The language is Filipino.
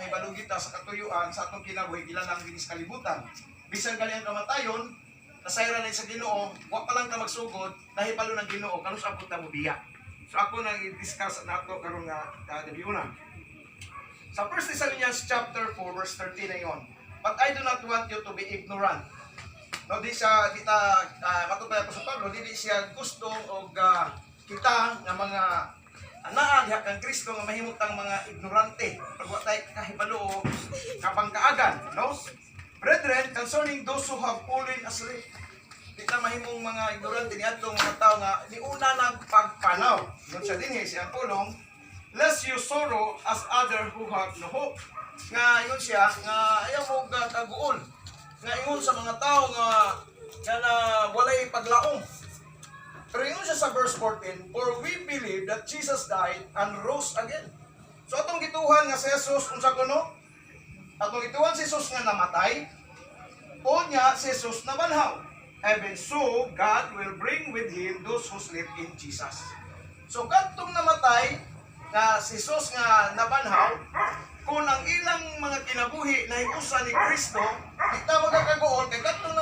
ibalugit ta sa katuyuan sa atong kinabuhi kilalang dinis kalibutan. Bisan gali ang kamatayon, nasayra na sa Ginoo, wa pa lang ka magsugod, nahibalo ng Ginoo, kanus abot ta mo biya. So ako nang i-discuss nato karon nga gabiuna. Sa 1 Thessalonians chapter 4 verse 13 na yon. But I do not want you to be ignorant. No, di siya kita matutay pa sa Pablo, di siya gusto og kita nga mga anaan diha kang Kristo nga mahimutang mga ignorante pag wa tay kahibalo o kabangkaagan, no? Brethren, concerning those who have fallen asleep, di na mahimong mga ignorante niadtong mga tao nga ni una nagpagpanaw. Ngon siya dinhi siyang pulong, lest you sorrow as other who have no hope. Nga ingon siya nga ayaw mo kaguol. Nga ingon sa mga tao nga na walay paglaong. Pero ingon siya sa verse 14, for we believe that Jesus died and rose again. So atong gituhan nga si Jesus unsa kuno? Atong gituhan si Jesus nga namatay, o nya si Jesus nabanhaw. Even so, God will bring with Him those who sleep in Jesus. So kadtong namatay nga si Jesus nga nabanhaw, kung ang ilang mga kinabuhi na hiusa ni Kristo, di ta magkakagool kay kadtong